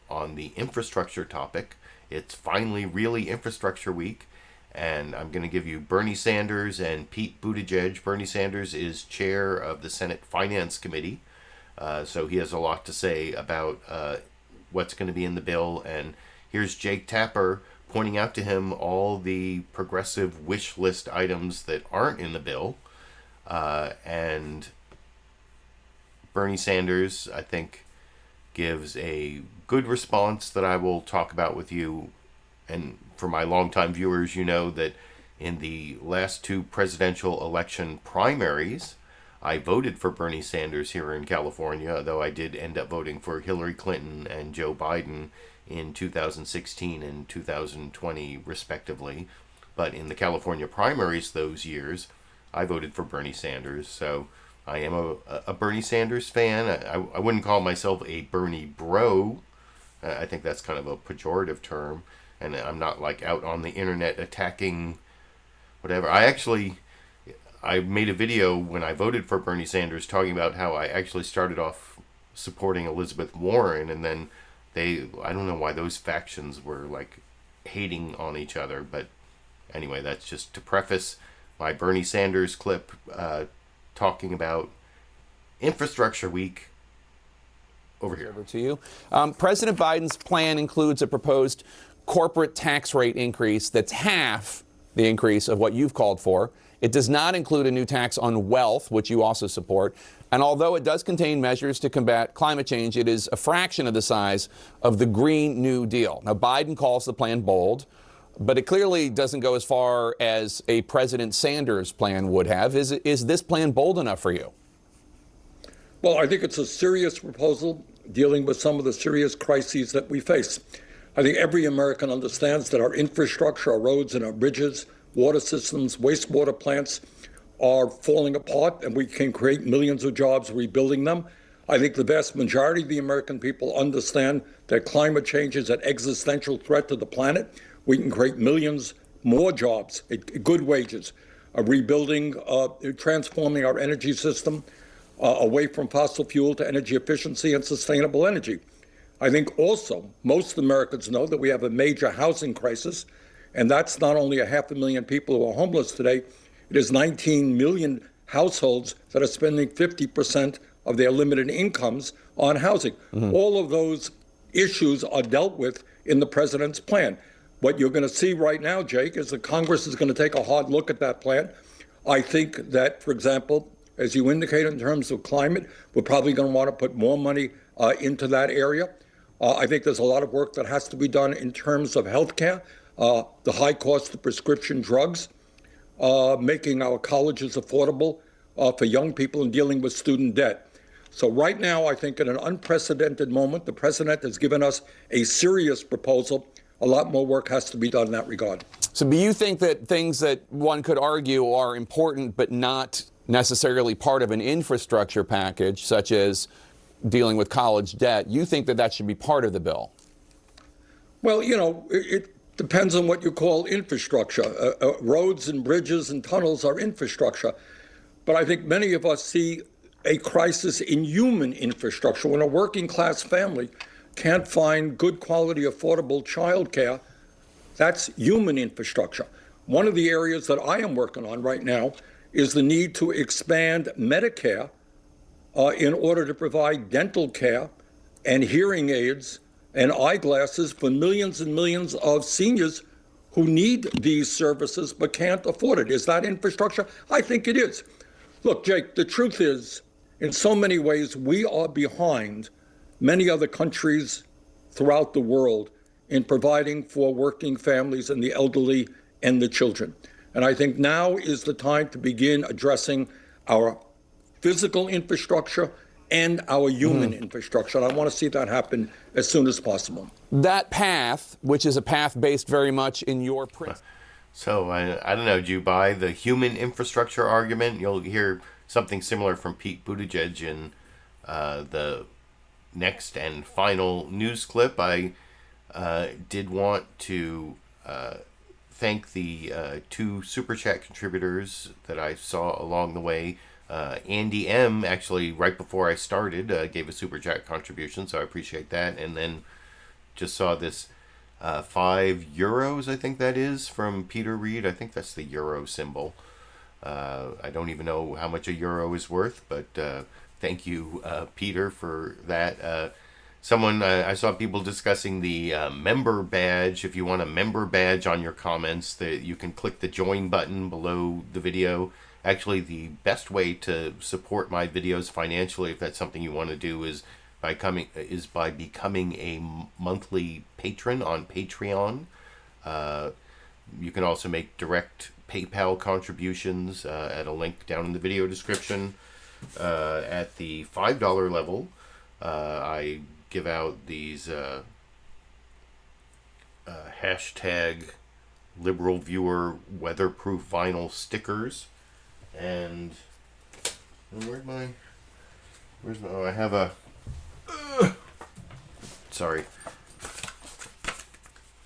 on the infrastructure topic. It's finally really infrastructure week. And I'm going to give you Bernie Sanders and Pete Buttigieg. Bernie Sanders is chair of the Senate Finance Committee. So he has a lot to say about what's going to be in the bill. And here's Jake Tapper pointing out to him all the progressive wish list items that aren't in the bill. And Bernie Sanders, I think, gives a good response that I will talk about with you. And for my longtime viewers, you know that in the last two presidential election primaries, I voted for Bernie Sanders here in California, though I did end up voting for Hillary Clinton and Joe Biden in 2016 and 2020, respectively. But in the California primaries those years, I voted for Bernie Sanders. So I am a Bernie Sanders fan. I wouldn't call myself a Bernie bro. I think that's kind of a pejorative term. And I'm not like out on the internet attacking whatever. I made a video when I voted for Bernie Sanders talking about how I actually started off supporting Elizabeth Warren, and then I don't know why those factions were like hating on each other. But anyway, that's just to preface my Bernie Sanders clip talking about Infrastructure Week. Over here. Over to you. President Biden's plan includes a proposed corporate tax rate increase that's half the increase of what you've called for. It does not include a new tax on wealth, which you also support. And although it does contain measures to combat climate change, it is a fraction of the size of the Green New Deal. Now, Biden calls the plan bold, but it clearly doesn't go as far as a President Sanders plan would have. Is this plan bold enough for you? Well, I think it's a serious proposal dealing with some of the serious crises that we face. I think every American understands that our infrastructure, our roads and our bridges, water systems, wastewater plants are falling apart, and we can create millions of jobs rebuilding them. I think the vast majority of the American people understand that climate change is an existential threat to the planet. We can create millions more jobs at good wages, rebuilding, transforming our energy system away from fossil fuel to energy efficiency and sustainable energy. I think also most Americans know that we have a major housing crisis, and that's not only 500,000 people who are homeless today, it is 19 million households that are spending 50% of their limited incomes on housing. Mm-hmm. All of those issues are dealt with in the president's plan. What you're going to see right now, Jake, is that Congress is going to take a hard look at that plan. I think that, for example, as you indicated in terms of climate, we're probably going to want to put more money into that area. I think there's a lot of work that has to be done in terms of healthcare, the high cost of prescription drugs, making our colleges affordable for young people and dealing with student debt. So right now, I think in an unprecedented moment, the president has given us a serious proposal a lot more work has to be done in that regard. So do you think that things that one could argue are important but not necessarily part of an infrastructure package, such as dealing with college debt, you think that that should be part of the bill? Well, you know, it depends on what you call infrastructure. Roads and bridges and tunnels are infrastructure. But I think many of us see a crisis in human infrastructure. When a working class family can't find good quality, affordable child care, that's human infrastructure. One of the areas that I am working on right now is the need to expand Medicare in order to provide dental care and hearing aids and eyeglasses for millions and millions of seniors who need these services but can't afford it. Is that infrastructure? I think it is. Look, Jake, the truth is, in so many ways, we are behind many other countries throughout the world in providing for working families and the elderly and the children. And I think now is the time to begin addressing our physical infrastructure and our human infrastructure. And I want to see that happen as soon as possible. That path, which is a path based very much in your principles. So I don't know, do you buy the human infrastructure argument? You'll hear something similar from Pete Buttigieg in the next and final news clip. I did want to thank the 2 Super Chat contributors that I saw along the way. Andy M, actually, right before I started, gave a Super Chat contribution, so I appreciate that. And then just saw this €5, I think that is, from Peter Reed. I think that's the euro symbol. I don't even know how much a euro is worth, but thank you, Peter, for that. I saw people discussing the member badge. If you want a member badge on your comments, that you can click the join button below the video. Actually, the best way to support my videos financially, if that's something you want to do, is by becoming a monthly patron on Patreon. You can also make direct PayPal contributions at a link down in the video description. At the $5 level, I give out these hashtag LiberalViewer weatherproof vinyl stickers. And I have a sorry,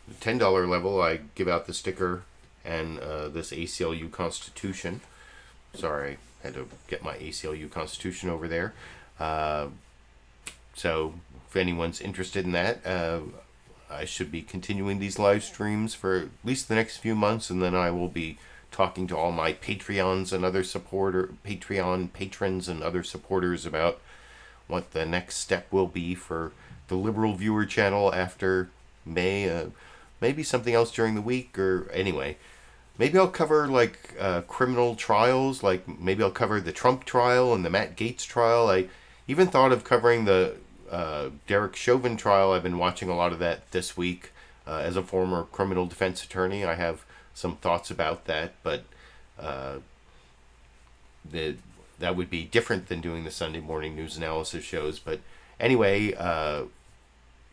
the $10 level, I give out the sticker and this ACLU Constitution. Sorry, I had to get my ACLU Constitution over there. So if anyone's interested in that, I should be continuing these live streams for at least the next few months, and then I will be talking to all my Patreon patrons and other supporters about what the next step will be for the Liberal Viewer channel after May. Maybe something else during the week, or anyway. Maybe I'll cover like criminal trials, like maybe I'll cover the Trump trial and the Matt Gaetz trial. I even thought of covering the Derek Chauvin trial. I've been watching a lot of that this week. As a former criminal defense attorney, I have some thoughts about that, but that would be different than doing the Sunday morning news analysis shows. But anyway,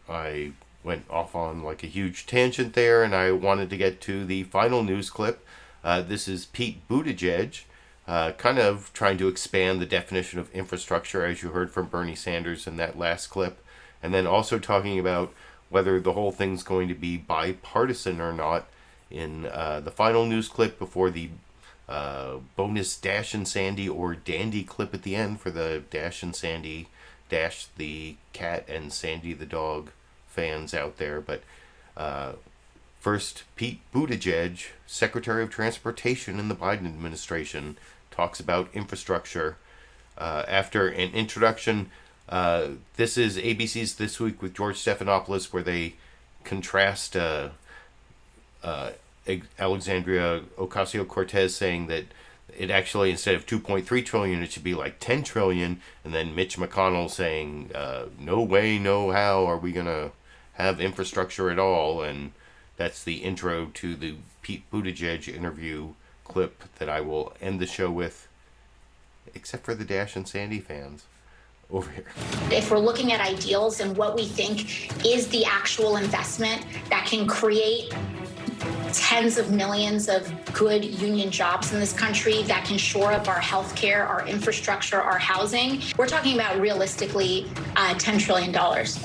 I went off on like a huge tangent there, and I wanted to get to the final news clip. This is Pete Buttigieg, kind of trying to expand the definition of infrastructure, as you heard from Bernie Sanders in that last clip, and then also talking about whether the whole thing's going to be bipartisan or not in the final news clip before the bonus Dash and Sandy or Dandy clip at the end for the Dash and Sandy, Dash the cat and Sandy the dog fans out there. But first, Pete Buttigieg, Secretary of Transportation in the Biden administration, talks about infrastructure. After an introduction, this is ABC's This Week with George Stephanopoulos, where they contrast Alexandria Ocasio-Cortez saying that it actually, instead of 2.3 trillion, it should be like 10 trillion. And then Mitch McConnell saying, no way, no how are we going to have infrastructure at all. And that's the intro to the Pete Buttigieg interview clip that I will end the show with, except for the Dash and Sandy fans. over here. If we're looking at ideals and what we think is the actual investment that can create tens of millions of good union jobs in this country, that can shore up our healthcare, our infrastructure, our housing, we're talking about realistically $10 trillion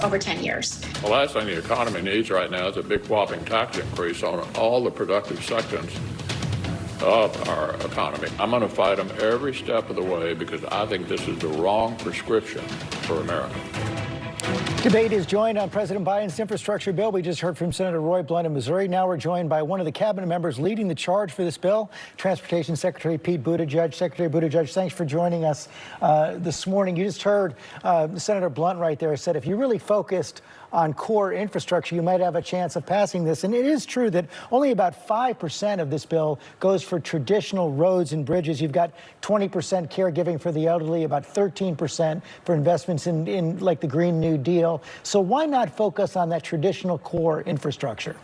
over 10 years. The last thing the economy needs right now is a big whopping tax increase on all the productive sections of our economy. I'm going to fight them every step of the way because I think this is the wrong prescription for America. Debate is joined on President Biden's infrastructure bill. We just heard from Senator Roy Blunt of Missouri. Now we're joined by one of the cabinet members leading the charge for this bill, Transportation Secretary Pete Buttigieg. Secretary Buttigieg, thanks for joining us this morning. You just heard Senator Blunt right there said if you really focused on core infrastructure, you might have a chance of passing this. And it is true that only about 5% of this bill goes for traditional roads and bridges. You've got 20% caregiving for the elderly, about 13% for investments in like the Green New Deal. So why not focus on that traditional core infrastructure?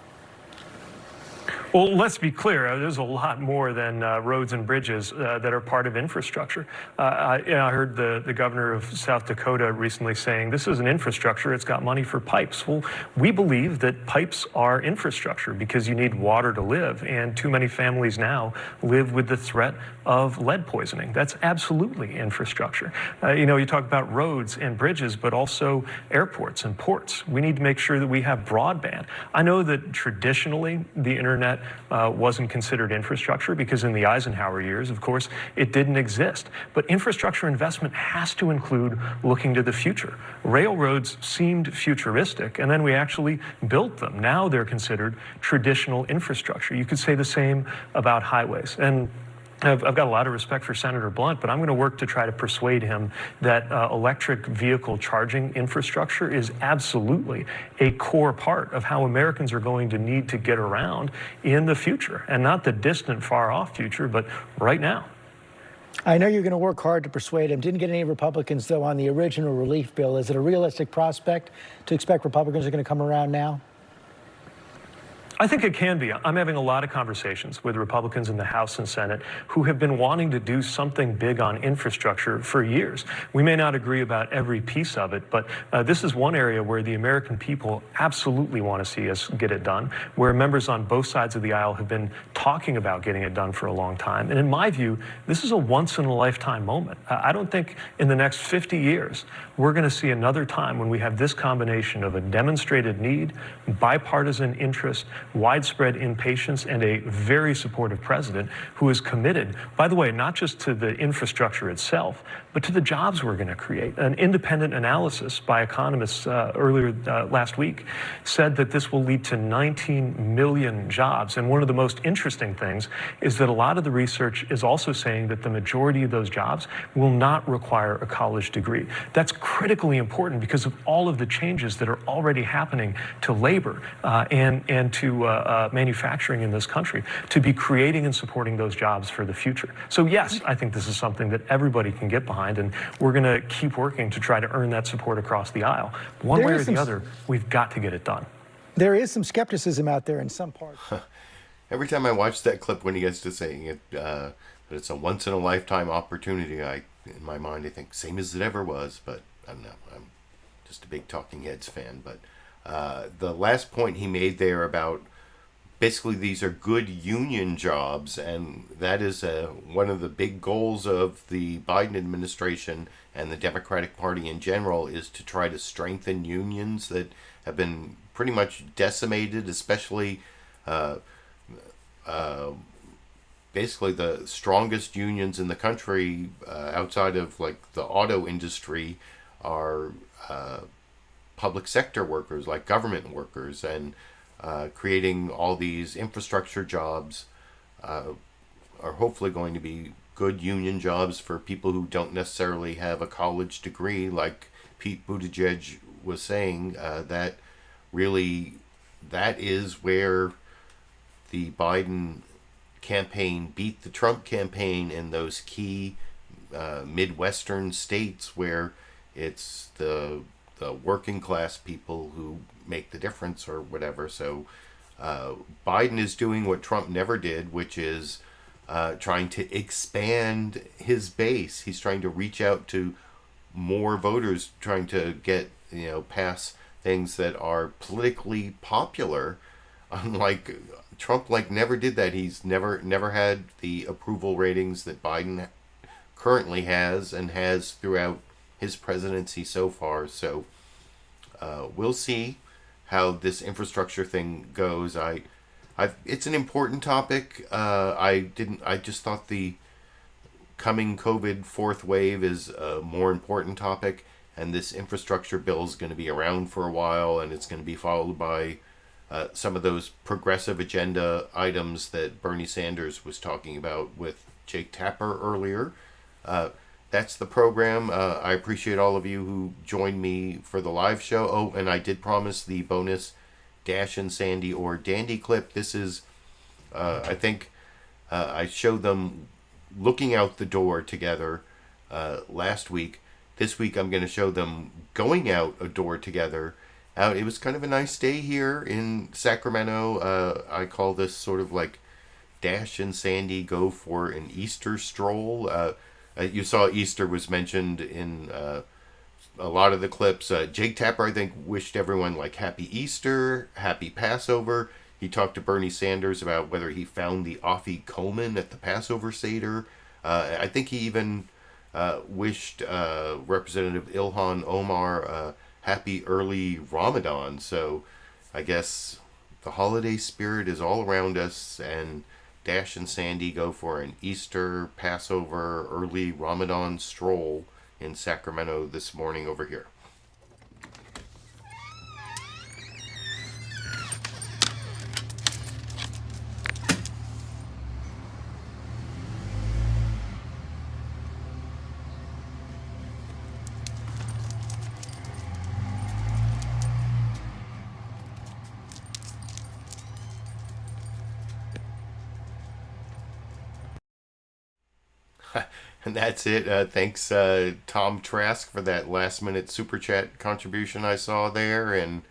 Well, let's be clear. There's a lot more than roads and bridges that are part of infrastructure. I heard the governor of South Dakota recently saying this is an infrastructure. It's got money for pipes. Well, we believe that pipes are infrastructure because you need water to live. And too many families now live with the threat of lead poisoning. That's absolutely infrastructure. You talk about roads and bridges, but also airports and ports. We need to make sure that we have broadband. I know that traditionally the internet wasn't considered infrastructure because in the Eisenhower years, of course, it didn't exist. But infrastructure investment has to include looking to the future. Railroads seemed futuristic, and then we actually built them. Now they're considered traditional infrastructure. You could say the same about highways. And I've got a lot of respect for Senator Blunt, but I'm going to work to try to persuade him that electric vehicle charging infrastructure is absolutely a core part of how Americans are going to need to get around in the future, and not the distant, far-off future, but right now. I know you're going to work hard to persuade him. Didn't get any Republicans, though, on the original relief bill. Is it a realistic prospect to expect Republicans are going to come around now? I think it can be. I'm having a lot of conversations with Republicans in the House and Senate who have been wanting to do something big on infrastructure for years. We may not agree about every piece of it, but this is one area where the American people absolutely want to see us get it done, where members on both sides of the aisle have been talking about getting it done for a long time. And in my view, this is a once-in-a-lifetime moment. I don't think in the next 50 years we're going to see another time when we have this combination of a demonstrated need, bipartisan interest, widespread impatience, and a very supportive president who is committed, by the way, not just to the infrastructure itself, but to the jobs we're going to create. An independent analysis by economists earlier last week said that this will lead to 19 million jobs. And one of the most interesting things is that a lot of the research is also saying that the majority of those jobs will not require a college degree. That's critically important because of all of the changes that are already happening to labor and to manufacturing in this country, to be creating and supporting those jobs for the future. So yes, I think this is something that everybody can get behind, and we're going to keep working to try to earn that support across the aisle. One way or the other, we've got to get it done. There is some skepticism out there in some parts. Every time I watch that clip when he gets to saying it, that it's a once-in-a-lifetime opportunity, in my mind, I think same as it ever was, but I don't know. I'm just a big Talking Heads fan. But the last point he made there about basically these are good union jobs, and that is one of the big goals of the Biden administration and the Democratic Party in general, is to try to strengthen unions that have been pretty much decimated, especially basically the strongest unions in the country outside of like the auto industry are public sector workers, like government workers, and creating all these infrastructure jobs are hopefully going to be good union jobs for people who don't necessarily have a college degree, like Pete Buttigieg was saying. That is where the Biden campaign beat the Trump campaign in those key Midwestern states where it's the working class people who make the difference or whatever. So Biden is doing what Trump never did, which is trying to expand his base. He's trying to reach out to more voters trying to get, pass things that are politically popular. Unlike Trump, never did that. He's never had the approval ratings that Biden currently has and has throughout his presidency so far. So we'll see how this infrastructure thing goes. It's an important topic. I just thought the coming COVID fourth wave is a more important topic, and this infrastructure bill is going to be around for a while, and it's going to be followed by some of those progressive agenda items that Bernie Sanders was talking about with Jake Tapper earlier. That's the program. I appreciate all of you who joined me for the live show. Oh, and I did promise the bonus Dash and Sandy or Dandy clip. This is, I think, I showed them looking out the door together last week. This week I'm going to show them going out a door together. It was kind of a nice day here in Sacramento. I call this sort of like Dash and Sandy go for an Easter stroll. You saw Easter was mentioned in a lot of the clips. Jake Tapper, I think, wished everyone Happy Easter, Happy Passover. He talked to Bernie Sanders about whether he found the Afikoman at the Passover Seder. I think he even wished Representative Ilhan Omar happy early Ramadan. So I guess the holiday spirit is all around us, and Dash and Sandy go for an Easter, Passover, early Ramadan stroll in Sacramento this morning over here. And that's it. Thanks, Tom Trask, for that last-minute Super Chat contribution I saw there. And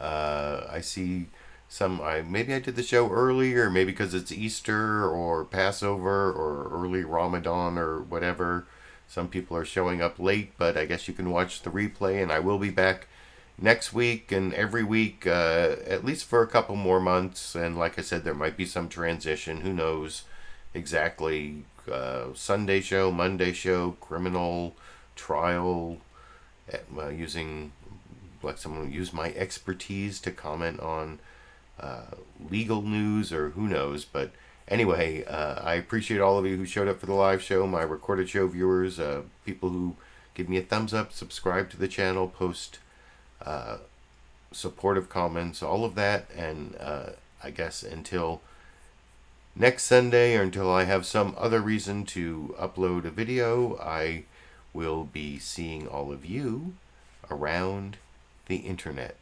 I see some... maybe I did the show earlier, maybe because it's Easter or Passover or early Ramadan or whatever. Some people are showing up late, but I guess you can watch the replay. And I will be back next week and every week, at least for a couple more months. And like I said, there might be some transition. Who knows exactly... Sunday show, Monday show, criminal trial, using someone use my expertise to comment on legal news, or who knows. But anyway, I appreciate all of you who showed up for the live show, my recorded show viewers, people who give me a thumbs up, subscribe to the channel, post supportive comments, all of that. And I guess until next Sunday, or until I have some other reason to upload a video, I will be seeing all of you around the internet.